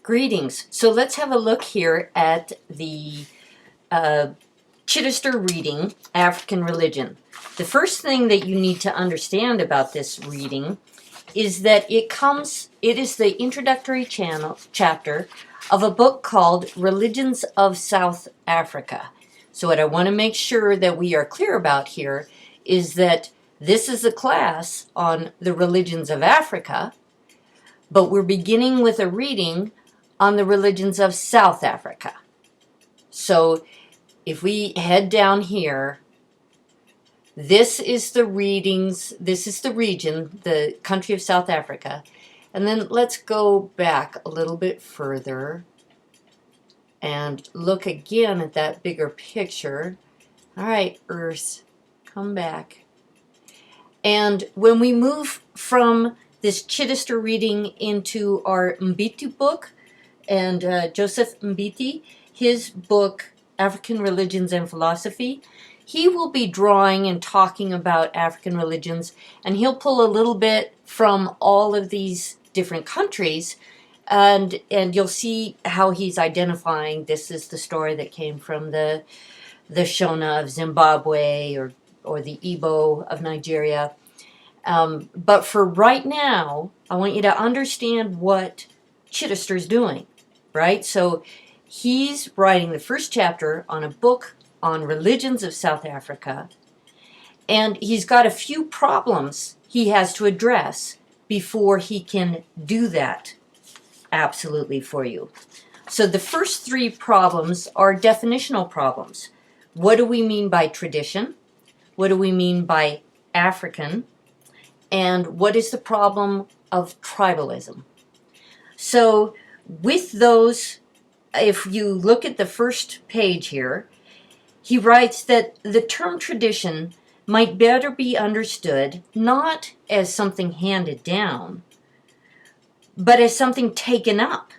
Greetings. So let's have a look here at the Chidester reading, African Religion. The first thing that you need to understand about this reading is that it is the introductory chapter of a book called Religions of South Africa. So what I want to make sure that we are clear about here is that this is a class on the religions of Africa, but we're beginning with a reading on the religions of South Africa. So if we head down here, this is the readings, this is the region, the country of South Africa. And then let's go back a little bit further and look again at that bigger picture. All right, Earth, come back. And when we move from this Chidester reading into our Mbiti book, and Joseph Mbiti, his book, African Religions and Philosophy, he will be drawing and talking about African religions, and he'll pull a little bit from all of these different countries, and you'll see how he's identifying this is the story that came from the Shona of Zimbabwe or the Igbo of Nigeria. But for right now, I want you to understand what Chidester's doing. Right? So he's writing the first chapter on a book on religions of South Africa, and he's got a few problems he has to address before he can do that absolutely for you. So the first three problems are definitional problems. What do we mean by tradition? What do we mean by African? And what is the problem of tribalism? So with those, if you look at the first page here, he writes that the term tradition might better be understood not as something handed down, but as something taken up,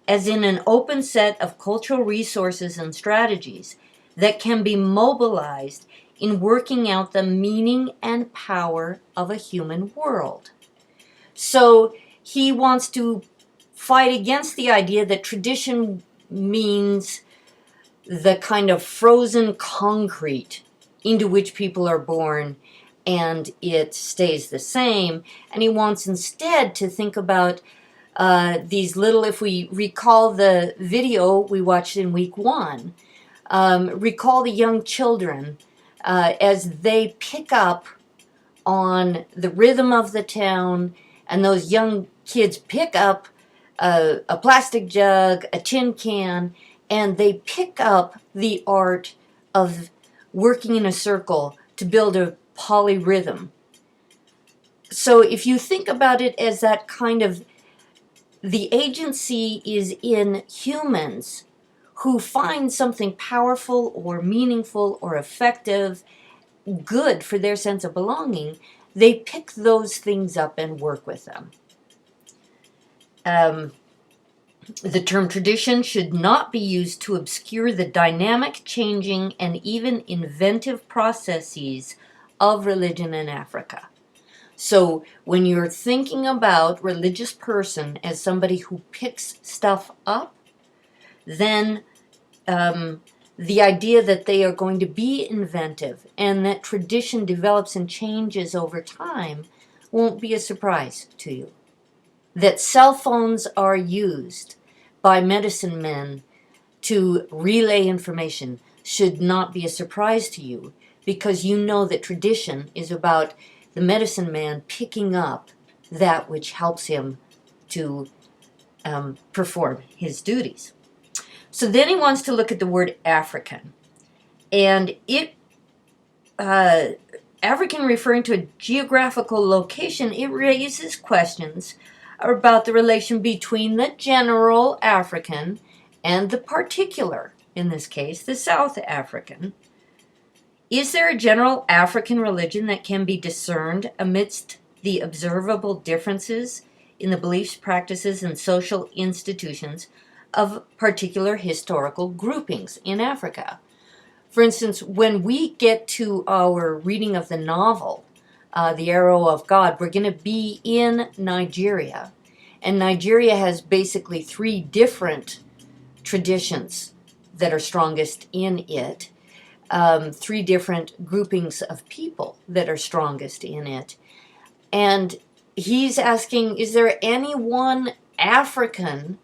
as in an open set of cultural resources and strategies that can be mobilized in working out the meaning and power of a human world. So he wants to fight against the idea that tradition means the kind of frozen concrete into which people are born and it stays the same. And he wants instead to think about these little, if we recall the video we watched in week 1, recall the young children as they pick up on the rhythm of the town, and those young kids pick up a plastic jug, a tin can, and they pick up the art of working in a circle to build a polyrhythm. So if you think about it as that kind of, the agency is in humans who find something powerful or meaningful or effective, good for their sense of belonging, they pick those things up and work with them. The term tradition should not be used to obscure the dynamic, changing, and even inventive processes of religion in Africa. So when you're thinking about religious person as somebody who picks stuff up, then the idea that they are going to be inventive and that tradition develops and changes over time won't be a surprise to you. That cell phones are used by medicine men to relay information should not be a surprise to you, because you know that tradition is about the medicine man picking up that which helps him to perform his duties. So then he wants to look at the word African, and African referring to a geographical location, it raises questions about the relation between the general African and the particular, in this case, the South African. Is there a general African religion that can be discerned amidst the observable differences in the beliefs, practices, and social institutions of particular historical groupings in Africa? For instance, when we get to our reading of the novel, The Arrow of God, we're going to be in Nigeria. And Nigeria has basically 3 different traditions that are strongest in it, 3 different groupings of people that are strongest in it. And he's asking, is there any one African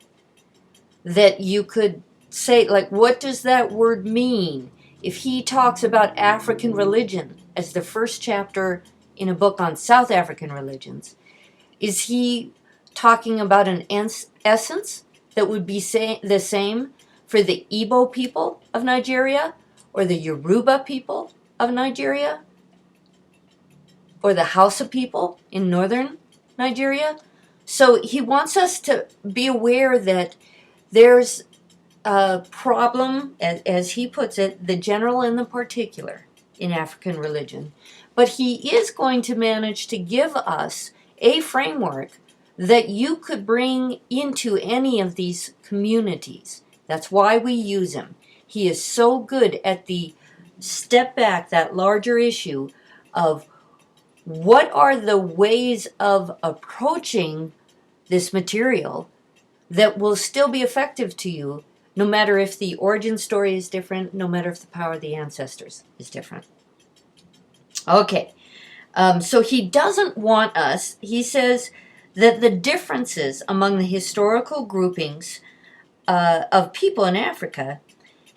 that you could say, like, what does that word mean? If he talks about African religion as the first chapter in a book on South African religions, is he talking about an essence that would be the same for the Igbo people of Nigeria, or the Yoruba people of Nigeria, or the Hausa people in northern Nigeria? So he wants us to be aware that there's a problem, as he puts it, the general and the particular in African religion. But he is going to manage to give us a framework that you could bring into any of these communities. That's why we use him. He is so good at the step back, that larger issue of what are the ways of approaching this material that will still be effective to you, no matter if the origin story is different, no matter if the power of the ancestors is different. Okay, so he doesn't want us, he says that the differences among the historical groupings of people in Africa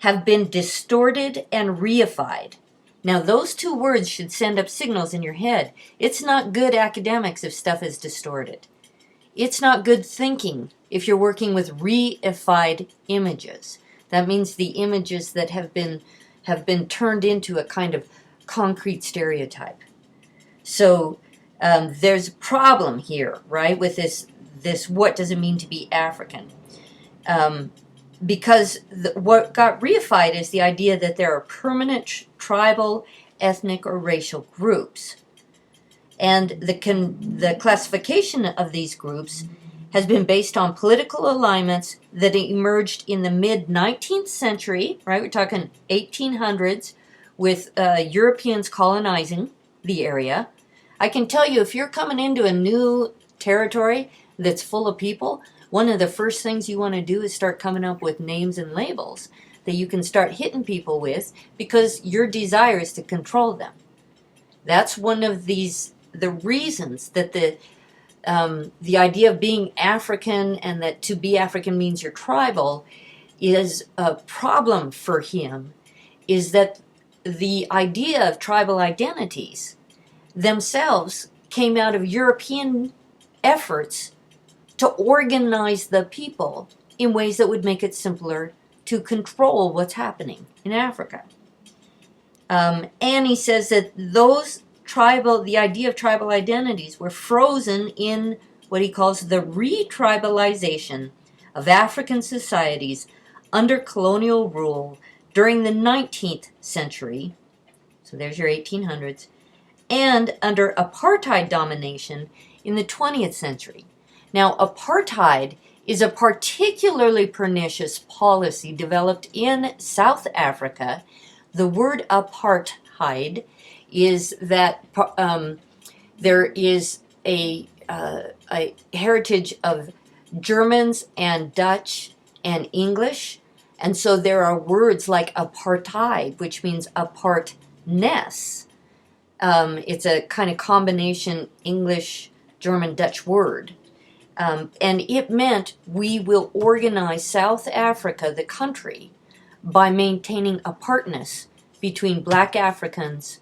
have been distorted and reified. Now, those 2 words should send up signals in your head. It's not good academics if stuff is distorted. It's not good thinking if you're working with reified images. That means the images that have been turned into a kind of concrete stereotype. So there's a problem here, right, with this what does it mean to be African? Because what got reified is the idea that there are permanent tribal, ethnic, or racial groups. And the classification of these groups has been based on political alignments that emerged in the mid-19th century, right? We're talking 1800s, with Europeans colonizing the area. I can tell you, if you're coming into a new territory that's full of people, one of the first things you want to do is start coming up with names and labels that you can start hitting people with, because your desire is to control them. That's one of the reasons that the idea of being African, and that to be African means you're tribal, is a problem for him, is that the idea of tribal identities themselves came out of European efforts to organize the people in ways that would make it simpler to control what's happening in Africa. And he says that the idea of tribal identities were frozen in what he calls the re-tribalization of African societies under colonial rule during the 19th century, so there's your 1800s, and under apartheid domination in the 20th century. Now, apartheid is a particularly pernicious policy developed in South Africa. The word apartheid is that there is a heritage of Germans and Dutch and English, and so there are words like apartheid, which means apartness. It's a kind of combination English, German, Dutch word. And it meant we will organize South Africa, the country, by maintaining apartness between black Africans,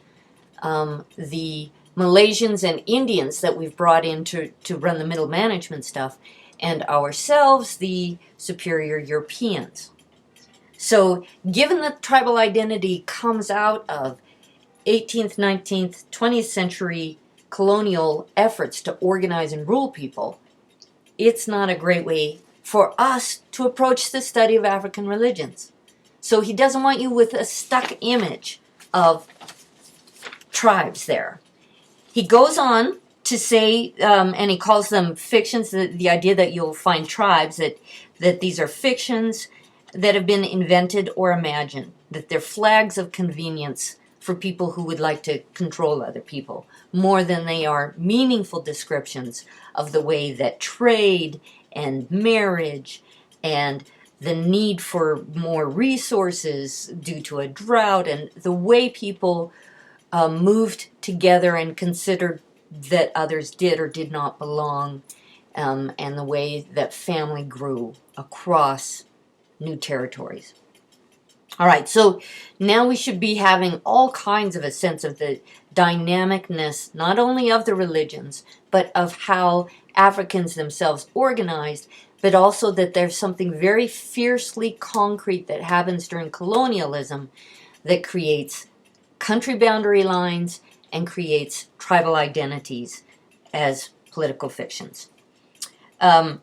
the Malaysians and Indians that we've brought in to run the middle management stuff, and ourselves, the superior Europeans. So given that tribal identity comes out of 18th, 19th, 20th century colonial efforts to organize and rule people, it's not a great way for us to approach the study of African religions. So he doesn't want you with a stuck image of tribes there. He goes on to say, and he calls them fictions, the idea that you'll find tribes, that these are fictions that have been invented or imagined, that they're flags of convenience for people who would like to control other people, more than they are meaningful descriptions of the way that trade and marriage and the need for more resources due to a drought and the way people moved together and considered that others did or did not belong, and the way that family grew across new territories. All right, so now we should be having all kinds of a sense of the dynamicness, not only of the religions, but of how Africans themselves organized, but also that there's something very fiercely concrete that happens during colonialism that creates country boundary lines and creates tribal identities as political fictions.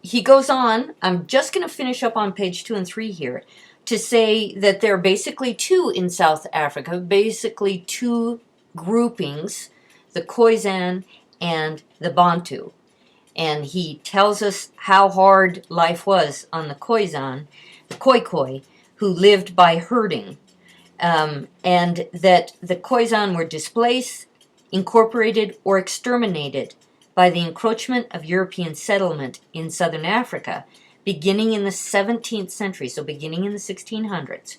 He goes on, I'm just going to finish up on page 2 and 3 here, to say that there are basically two in South Africa, basically two groupings, the Khoisan and the Bantu. And he tells us how hard life was on the Khoisan, the Khoi, who lived by herding, and that the Khoisan were displaced, incorporated, or exterminated by the encroachment of European settlement in southern Africa, beginning in the 17th century, so beginning in the 1600s.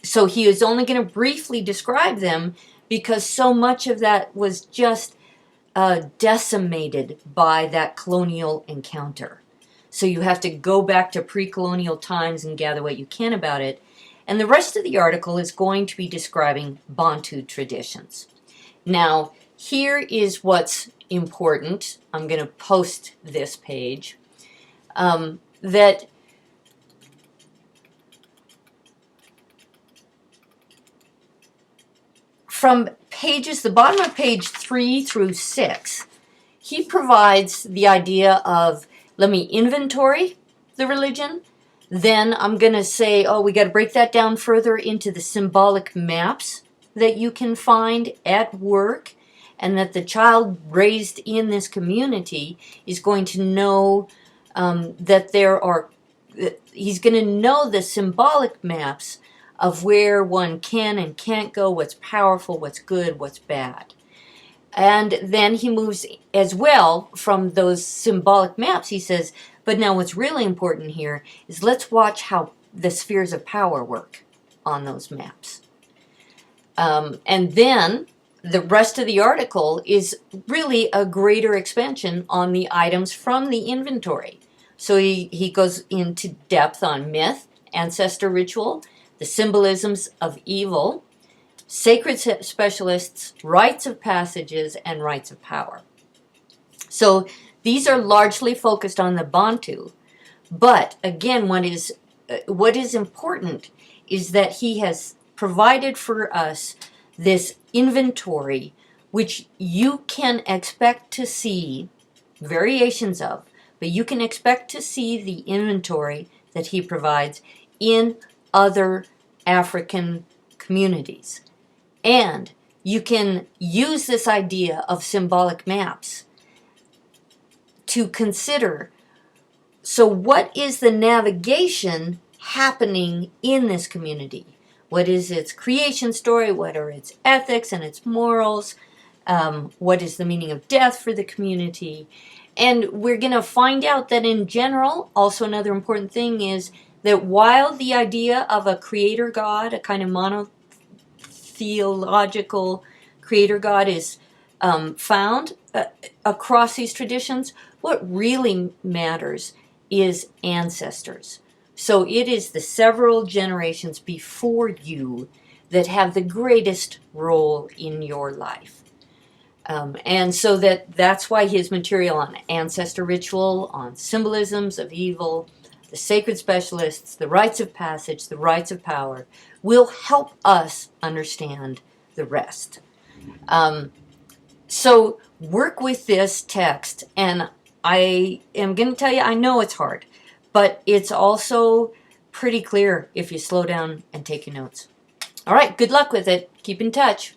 So he is only going to briefly describe them because so much of that was just decimated by that colonial encounter. So you have to go back to pre-colonial times and gather what you can about it. And the rest of the article is going to be describing Bantu traditions. Now, here is what's important. I'm going to post this page. That from pages, the bottom of page 3 through 6, he provides the idea of, let me inventory the religion. Then I'm going to say, oh, we got to break that down further into the symbolic maps that you can find at work, and that the child raised in this community is going to know that he's going to know the symbolic maps of where one can and can't go, what's powerful, what's good, what's bad. And then he moves as well from those symbolic maps. He says, but now what's really important here is let's watch how the spheres of power work on those maps. And then the rest of the article is really a greater expansion on the items from the inventory. So he goes into depth on myth, ancestor ritual, the symbolisms of evil, sacred specialists, rites of passages, and rites of power. So these are largely focused on the Bantu. But again, what is important is that he has provided for us this inventory, which you can expect to see variations of, but you can expect to see the inventory that he provides in other African communities. And you can use this idea of symbolic maps to consider, so what is the navigation happening in this community? What is its creation story? What are its ethics and its morals? What is the meaning of death for the community? And we're going to find out that in general, also another important thing is that while the idea of a creator God, a kind of monotheological creator God is found across these traditions, what really matters is ancestors. So it is the several generations before you that have the greatest role in your life. And so that's why his material on ancestor ritual, on symbolisms of evil, the sacred specialists, the rites of passage, the rites of power, will help us understand the rest. So work with this text, and I am going to tell you, I know it's hard, but it's also pretty clear if you slow down and take your notes. All right, good luck with it. Keep in touch.